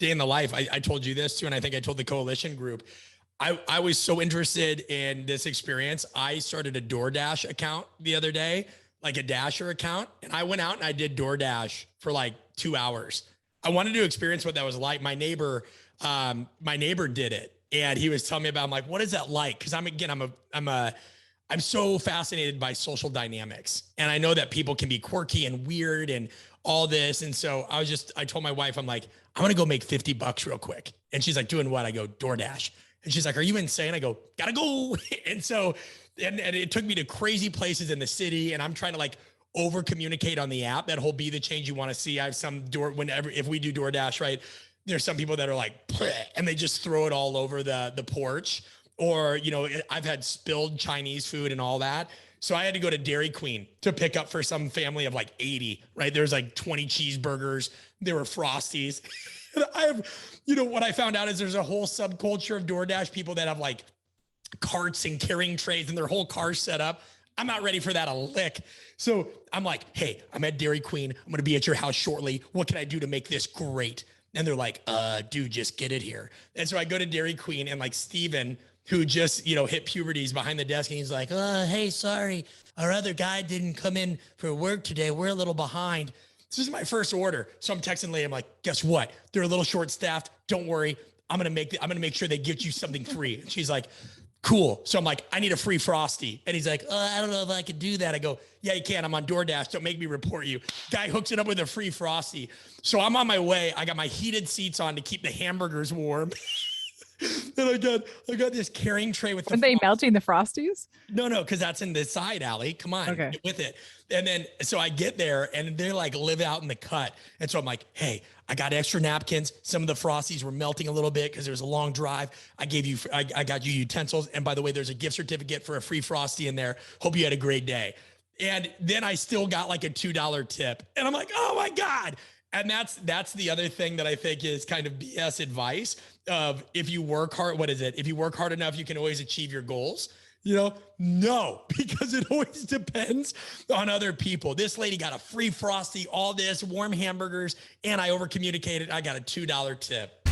day in the life, I told you this too, and I think I told the coalition group, I was so interested in this experience. I started a DoorDash account the other day, like a Dasher account. And I went out and I did DoorDash for like 2 hours. I wanted to experience what that was like. My neighbor did it. And he was telling me about, I'm like, what is that like? Cause I'm so fascinated by social dynamics. And I know that people can be quirky and weird and all this. And so I told my wife, I'm like, I'm going to go make $50 real quick. And she's like, doing what? I go, DoorDash. And she's like, are you insane? I go, gotta go. And so, and it took me to crazy places in the city. And I'm trying to like over communicate on the app. That whole be the change you want to see. I have some if we do DoorDash, right? There's some people that are like, bleh, and they just throw it all over the porch. Or, I've had spilled Chinese food and all that. So I had to go to Dairy Queen to pick up for some family of like 80, right? There's like 20 cheeseburgers. There were Frosties. What I found out is there's a whole subculture of DoorDash people that have like carts and carrying trays and their whole car set up. I'm not ready for that a lick. So I'm like, hey, I'm at Dairy Queen. I'm going to be at your house shortly. What can I do to make this great? And they're like, dude, just get it here. And so I go to Dairy Queen and like Steven, who just, hit puberty, is behind the desk and he's like, hey, sorry. Our other guy didn't come in for work today. We're a little behind. This is my first order. So I'm texting lady. I'm like, guess what? They're a little short staffed. Don't worry. I'm going to make sure they get you something free. And she's like, cool. So I'm like, I need a free Frosty. And he's like, I don't know if I could do that. I go, yeah, you can. I'm on DoorDash. Don't make me report you. Guy hooks it up with a free Frosty. So I'm on my way. I got my heated seats on to keep the hamburgers warm. And I got this carrying tray with Are they melting the Frosties? No, because that's in the side alley. Come on, okay. Get with it. And then, so I get there and they're like live out in the cut. And so I'm like, hey, I got extra napkins. Some of the Frosties were melting a little bit because there was a long drive. I got you utensils. And by the way, there's a gift certificate for a free Frosty in there. Hope you had a great day. And then I still got like a $2 tip. And I'm like, oh my God. And that's the other thing that I think is kind of BS advice of if you work hard, what is it? If you work hard enough, you can always achieve your goals. No, because it always depends on other people. This lady got a free Frosty, all this, warm hamburgers, and I over communicated. I got a $2 tip.